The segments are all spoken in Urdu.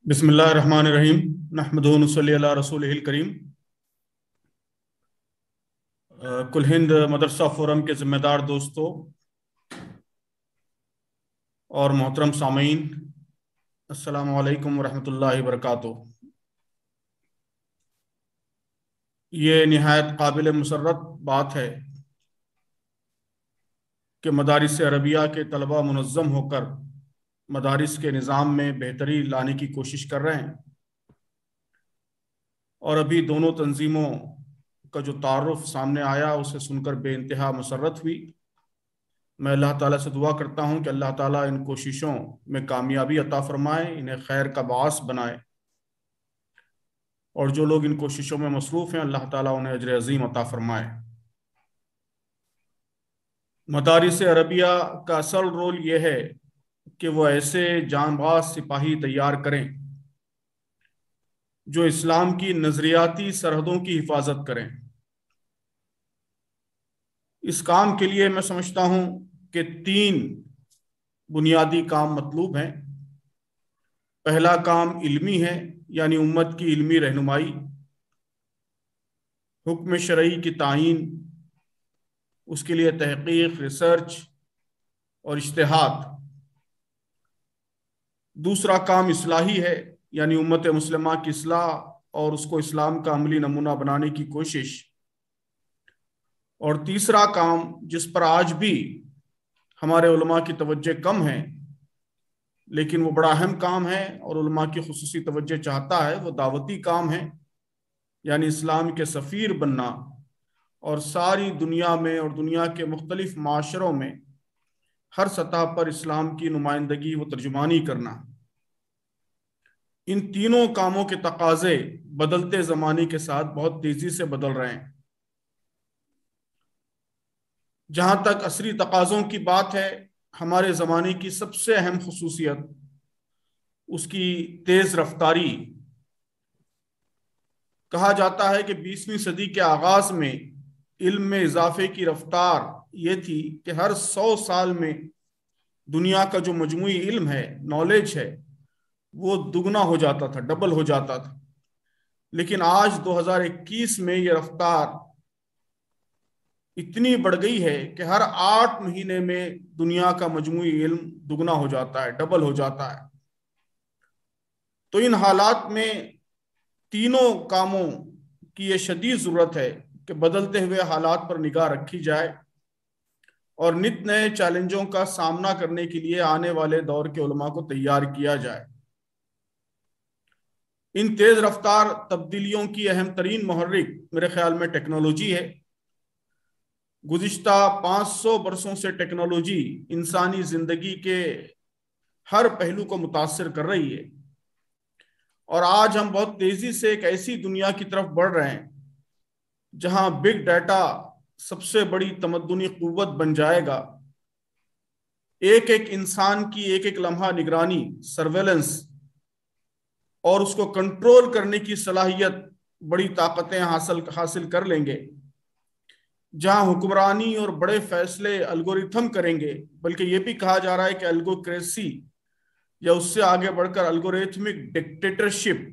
بسم اللہ الرحمن الرحیم نحمدہ و نصلی علی رسولہ الکریم۔ کل ہند مدرسہ فورم کے ذمہ دار دوستوں اور محترم سامعین، السلام علیکم ورحمۃ اللہ وبرکاتہ۔ یہ نہایت قابل مسرت بات ہے کہ مدارس عربیہ کے طلبہ منظم ہو کر مدارس کے نظام میں بہتری لانے کی کوشش کر رہے ہیں، اور ابھی دونوں تنظیموں کا جو تعارف سامنے آیا اسے سن کر بے انتہا مسرت ہوئی۔ میں اللہ تعالیٰ سے دعا کرتا ہوں کہ اللہ تعالیٰ ان کوششوں میں کامیابی عطا فرمائے، انہیں خیر کا باعث بنائے، اور جو لوگ ان کوششوں میں مصروف ہیں اللہ تعالیٰ انہیں اجر عظیم عطا فرمائے۔ مدارس عربیہ کا اصل رول یہ ہے کہ وہ ایسے جانباز سپاہی تیار کریں جو اسلام کی نظریاتی سرحدوں کی حفاظت کریں۔ اس کام کے لیے میں سمجھتا ہوں کہ 3 بنیادی کام مطلوب ہیں۔ پہلا کام علمی ہے، یعنی امت کی علمی رہنمائی، حکم شرعی کی تعیین، اس کے لیے تحقیق، ریسرچ اور اجتہاد۔ دوسرا کام اصلاحی ہے، یعنی امت مسلمہ کی اصلاح اور اس کو اسلام کا عملی نمونہ بنانے کی کوشش۔ اور تیسرا کام جس پر آج بھی ہمارے علماء کی توجہ کم ہے لیکن وہ بڑا اہم کام ہے اور علماء کی خصوصی توجہ چاہتا ہے، وہ دعوتی کام ہے، یعنی اسلام کے سفیر بننا اور ساری دنیا میں اور دنیا کے مختلف معاشروں میں ہر سطح پر اسلام کی نمائندگی و ترجمانی کرنا۔ ان تینوں کاموں کے تقاضے بدلتے زمانے کے ساتھ بہت تیزی سے بدل رہے ہیں۔ جہاں تک عصری تقاضوں کی بات ہے، ہمارے زمانے کی سب سے اہم خصوصیت اس کی تیز رفتاری۔ کہا جاتا ہے کہ 20ویں صدی کے آغاز میں علم میں اضافے کی رفتار یہ تھی کہ ہر 100 سال میں دنیا کا جو مجموعی علم ہے، نالج ہے، وہ دگنا ہو جاتا تھا، ڈبل ہو جاتا تھا۔ لیکن آج 2021 میں یہ رفتار اتنی بڑھ گئی ہے کہ ہر 8 مہینے میں دنیا کا مجموعی علم دگنا ہو جاتا ہے، ڈبل ہو جاتا ہے۔ تو ان حالات میں تینوں کاموں کی یہ شدید ضرورت ہے کہ بدلتے ہوئے حالات پر نگاہ رکھی جائے اور نت نئے چیلنجوں کا سامنا کرنے کے لیے آنے والے دور کے علماء کو تیار کیا جائے۔ ان تیز رفتار تبدیلیوں کی اہم ترین محرک میرے خیال میں ٹیکنالوجی ہے۔ گزشتہ 500 برسوں سے ٹیکنالوجی انسانی زندگی کے ہر پہلو کو متاثر کر رہی ہے، اور آج ہم بہت تیزی سے ایک ایسی دنیا کی طرف بڑھ رہے ہیں جہاں بگ ڈیٹا سب سے بڑی تمدنی قوت بن جائے گا۔ ایک ایک انسان کی ایک ایک لمحہ نگرانی، سرویلنس اور اس کو کنٹرول کرنے کی صلاحیت بڑی طاقتیں حاصل کر لیں گے۔ جہاں حکمرانی اور بڑے فیصلے الگوریتھم کریں گے، بلکہ یہ بھی کہا جا رہا ہے کہ الگوکریسی یا اس سے آگے بڑھ کر الگوریتھمک ڈکٹیٹرشپ،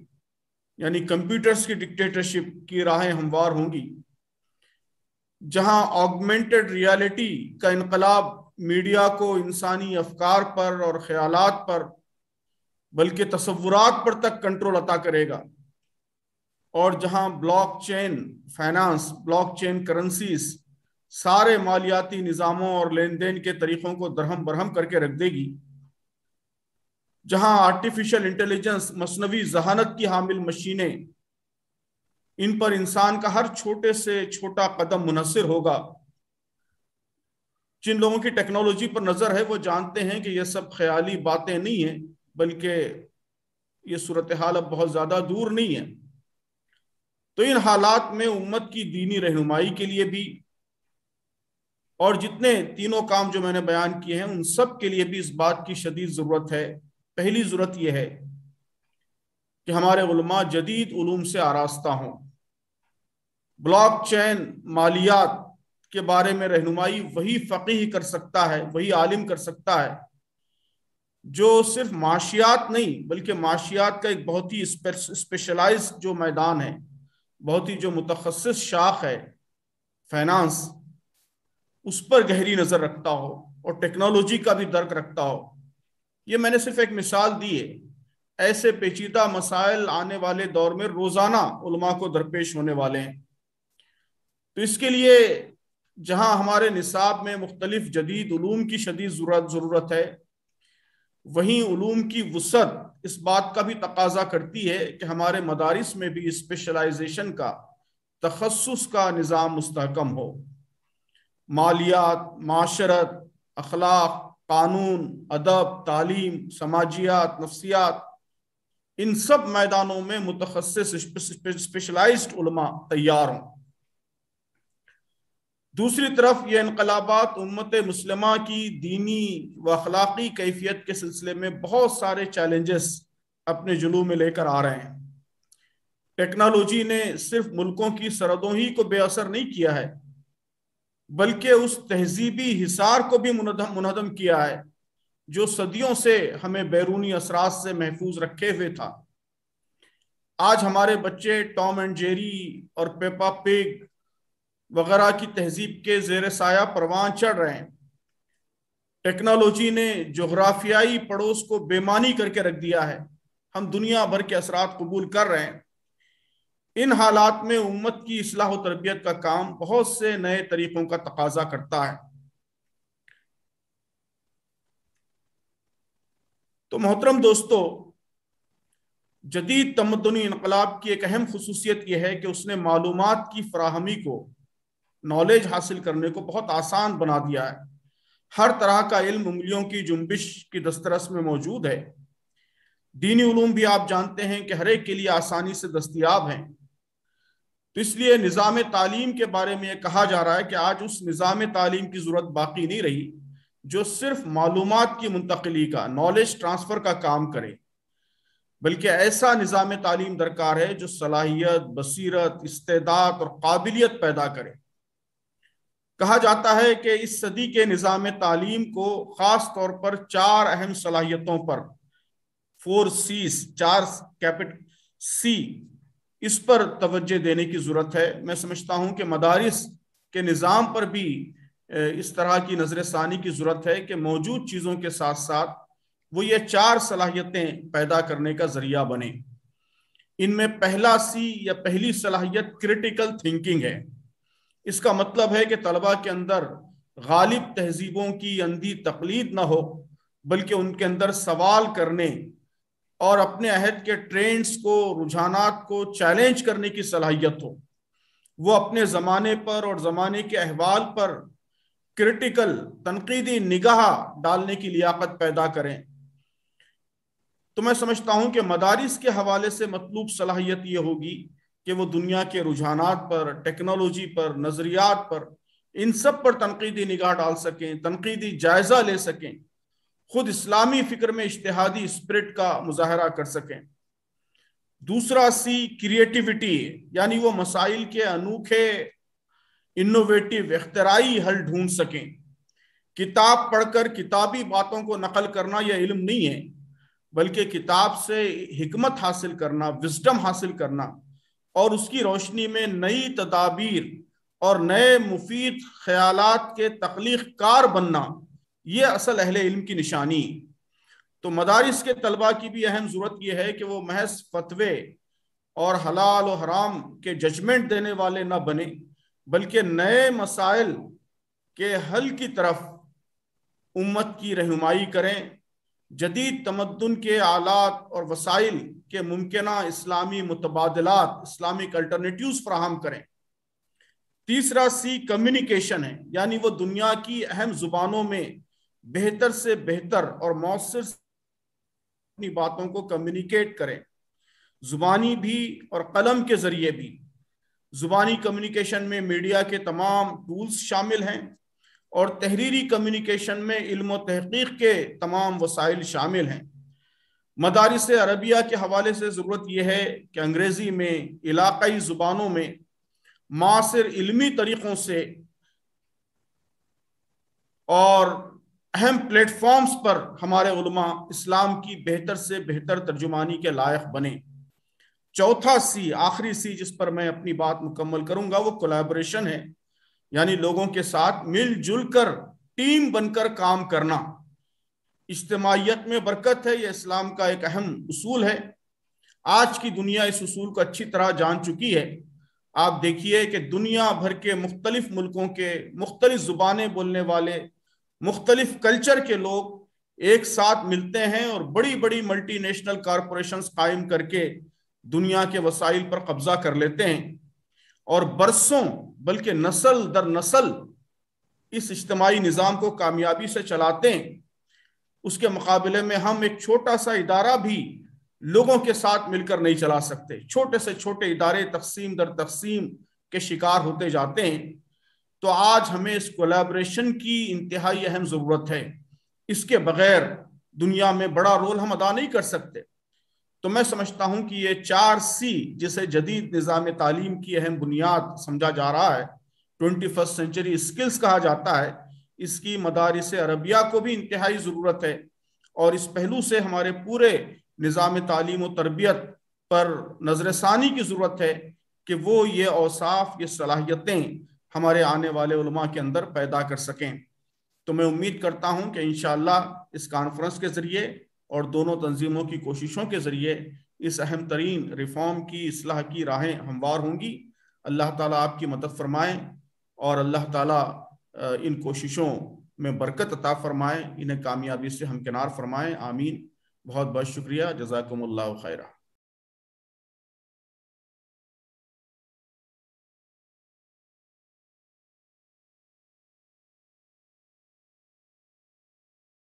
یعنی کمپیوٹرز کی ڈکٹیٹرشپ کی راہیں ہموار ہوں گی۔ جہاں آگمنٹڈ ریالٹی کا انقلاب میڈیا کو انسانی افکار پر اور خیالات پر بلکہ تصورات پر تک کنٹرول عطا کرے گا، اور جہاں blockchain finance, blockchain currencies سارے مالیاتی نظاموں اور لین دین کے طریقوں کو درہم برہم کر کے رکھ دے گی، جہاں آرٹیفیشل انٹیلیجنس، مصنوعی ذہانت کی حامل مشینیں، ان پر انسان کا ہر چھوٹے سے چھوٹا قدم منحصر ہوگا۔ جن لوگوں کی ٹیکنالوجی پر نظر ہے وہ جانتے ہیں کہ یہ سب خیالی باتیں نہیں ہیں، بلکہ یہ صورتحال اب بہت زیادہ دور نہیں ہے۔ تو ان حالات میں امت کی دینی رہنمائی کے لیے بھی، اور جتنے تینوں کام جو میں نے بیان کیے ہیں ان سب کے لیے بھی اس بات کی شدید ضرورت ہے۔ پہلی ضرورت یہ ہے کہ ہمارے علماء جدید علوم سے آراستہ ہوں۔ بلاک چین، مالیات کے بارے میں رہنمائی وہی فقیہ کر سکتا ہے، وہی عالم کر سکتا ہے جو صرف معاشیات نہیں بلکہ معاشیات کا ایک بہت ہی اسپیشلائز جو میدان ہے، بہت ہی جو متخصص شاخ ہے فائنانس، اس پر گہری نظر رکھتا ہو اور ٹیکنالوجی کا بھی درک رکھتا ہو۔ یہ میں نے صرف ایک مثال دی ہے، ایسے پیچیدہ مسائل آنے والے دور میں روزانہ علماء کو درپیش ہونے والے ہیں۔ تو اس کے لیے جہاں ہمارے نصاب میں مختلف جدید علوم کی شدید ضرورت ہے، وہیں علوم کی وسعت اس بات کا بھی تقاضا کرتی ہے کہ ہمارے مدارس میں بھی اسپیشلائزیشن کا، تخصص کا نظام مستحکم ہو۔ مالیات، معاشرت، اخلاق، قانون، ادب، تعلیم، سماجیات، نفسیات، ان سب میدانوں میں متخصص اسپیشلائزڈ علماء تیار ہوں۔ دوسری طرف یہ انقلابات امت مسلمہ کی دینی و اخلاقی کیفیت کے سلسلے میں بہت سارے چیلنجز اپنے جلوہ میں لے کر آ رہے ہیں۔ ٹیکنالوجی نے صرف ملکوں کی سرحدوں ہی کو بے اثر نہیں کیا ہے، بلکہ اس تہذیبی حصار کو بھی منہدم کیا ہے جو صدیوں سے ہمیں بیرونی اثرات سے محفوظ رکھے ہوئے تھا۔ آج ہمارے بچے ٹام اینڈ جیری اور پیپا پگ وغیرہ کی تہذیب کے زیر سایہ پروان چڑھ رہے ہیں۔ ٹیکنالوجی نے جغرافیائی پڑوس کو بے معنی کر کے رکھ دیا ہے، ہم دنیا بھر کے اثرات قبول کر رہے ہیں۔ ان حالات میں امت کی اصلاح و تربیت کا کام بہت سے نئے طریقوں کا تقاضا کرتا ہے۔ تو محترم دوستو، جدید تمدنی انقلاب کی ایک اہم خصوصیت یہ ہے کہ اس نے معلومات کی فراہمی کو، نالج حاصل کرنے کو بہت آسان بنا دیا ہے۔ ہر طرح کا علم انگلیوں کی جنبش کی دسترس میں موجود ہے۔ دینی علوم بھی آپ جانتے ہیں کہ ہر ایک کے لیے آسانی سے دستیاب ہیں۔ تو اس لیے نظام تعلیم کے بارے میں یہ کہا جا رہا ہے کہ آج اس نظام تعلیم کی ضرورت باقی نہیں رہی جو صرف معلومات کی منتقلی کا، نالج ٹرانسفر کا کام کرے، بلکہ ایسا نظام تعلیم درکار ہے جو صلاحیت، بصیرت، استعداد اور قابلیت پیدا کرے۔ کہا جاتا ہے کہ اس صدی کے نظام تعلیم کو خاص طور پر 4 اہم صلاحیتوں پر، 4 C's، 4 کیپٹل سی، اس پر توجہ دینے کی ضرورت ہے۔ میں سمجھتا ہوں کہ مدارس کے نظام پر بھی اس طرح کی نظر ثانی کی ضرورت ہے کہ موجود چیزوں کے ساتھ ساتھ وہ یہ 4 صلاحیتیں پیدا کرنے کا ذریعہ بنے۔ ان میں پہلا سی یا پہلی صلاحیت کریٹیکل تھنکنگ ہے۔ اس کا مطلب ہے کہ طلبہ کے اندر غالب تہذیبوں کی اندھی تقلید نہ ہو، بلکہ ان کے اندر سوال کرنے اور اپنے عہد کے ٹرینڈز کو، رجحانات کو چیلنج کرنے کی صلاحیت ہو۔ وہ اپنے زمانے پر اور زمانے کے احوال پر کرٹیکل، تنقیدی نگاہ ڈالنے کی لیاقت پیدا کریں۔ تو میں سمجھتا ہوں کہ مدارس کے حوالے سے مطلوب صلاحیت یہ ہوگی کہ وہ دنیا کے رجحانات پر، ٹیکنالوجی پر، نظریات پر، ان سب پر تنقیدی نگاہ ڈال سکیں، تنقیدی جائزہ لے سکیں، خود اسلامی فکر میں اجتہادی اسپرٹ کا مظاہرہ کر سکیں۔ دوسرا سی کریٹیوٹی، یعنی وہ مسائل کے انوکھے، انوویٹیو، اختراعی حل ڈھونڈ سکیں۔ کتاب پڑھ کر کتابی باتوں کو نقل کرنا یہ علم نہیں ہے، بلکہ کتاب سے حکمت حاصل کرنا، وزڈم حاصل کرنا، اور اس کی روشنی میں نئی تدابیر اور نئے مفید خیالات کے تخلیق کار بننا، یہ اصل اہل علم کی نشانی۔ تو مدارس کے طلبہ کی بھی اہم ضرورت یہ ہے کہ وہ محض فتوے اور حلال و حرام کے ججمنٹ دینے والے نہ بنے، بلکہ نئے مسائل کے حل کی طرف امت کی رہنمائی کریں، جدید تمدن کے آلات اور وسائل کے ممکنہ اسلامی متبادلات، اسلامک الٹرنیٹیوز فراہم کریں۔ تیسرا سی کمیونیکیشن ہے، یعنی وہ دنیا کی اہم زبانوں میں بہتر سے بہتر اور مؤثر اپنی باتوں کو کمیونیکیٹ کریں، زبانی بھی اور قلم کے ذریعے بھی۔ زبانی کمیونیکیشن میں میڈیا کے تمام ٹولز شامل ہیں، اور تحریری کمیونیکیشن میں علم و تحقیق کے تمام وسائل شامل ہیں۔ مدارس عربیہ کے حوالے سے ضرورت یہ ہے کہ انگریزی میں، علاقائی زبانوں میں معاصر علمی طریقوں سے اور اہم پلیٹ فارمز پر ہمارے علماء اسلام کی بہتر سے بہتر ترجمانی کے لائق بنے۔ چوتھا سی، آخری سی جس پر میں اپنی بات مکمل کروں گا، وہ کولیبریشن ہے، یعنی لوگوں کے ساتھ مل جل کر ٹیم بن کر کام کرنا۔ اجتماعیت میں برکت ہے، یہ اسلام کا ایک اہم اصول ہے۔ آج کی دنیا اس اصول کو اچھی طرح جان چکی ہے۔ آپ دیکھیے کہ دنیا بھر کے مختلف ملکوں کے مختلف زبانیں بولنے والے مختلف کلچر کے لوگ ایک ساتھ ملتے ہیں اور بڑی بڑی ملٹی نیشنل کارپوریشنز قائم کر کے دنیا کے وسائل پر قبضہ کر لیتے ہیں، اور برسوں بلکہ نسل در نسل اس اجتماعی نظام کو کامیابی سے چلاتے ہیں۔ اس کے مقابلے میں ہم ایک چھوٹا سا ادارہ بھی لوگوں کے ساتھ مل کر نہیں چلا سکتے۔ چھوٹے سے چھوٹے ادارے تقسیم در تقسیم کے شکار ہوتے جاتے ہیں۔ تو آج ہمیں اس کولیبریشن کی انتہائی اہم ضرورت ہے۔ اس کے بغیر دنیا میں بڑا رول ہم ادا نہیں کر سکتے۔ تو میں سمجھتا ہوں کہ یہ 4C جسے جدید نظام تعلیم کی اہم بنیاد سمجھا جا رہا ہے، 21st سینچری اسکلز کہا جاتا ہے، اس کی مدارس عربیہ کو بھی انتہائی ضرورت ہے، اور اس پہلو سے ہمارے پورے نظام تعلیم و تربیت پر نظر ثانی کی ضرورت ہے کہ وہ یہ اوصاف، یہ صلاحیتیں ہمارے آنے والے علماء کے اندر پیدا کر سکیں۔ تو میں امید کرتا ہوں کہ انشاءاللہ اس کانفرنس کے ذریعے اور دونوں تنظیموں کی کوششوں کے ذریعے اس اہم ترین ریفارم کی، اصلاح کی راہیں ہموار ہوں گی۔ اللہ تعالیٰ آپ کی مدد فرمائیں، اور اللہ تعالیٰ ان کوششوں میں برکت عطا فرمائیں، انہیں کامیابی سے ہمکنار فرمائیں۔ آمین۔ بہت بہت شکریہ۔ جزاکم اللہ خیرہ۔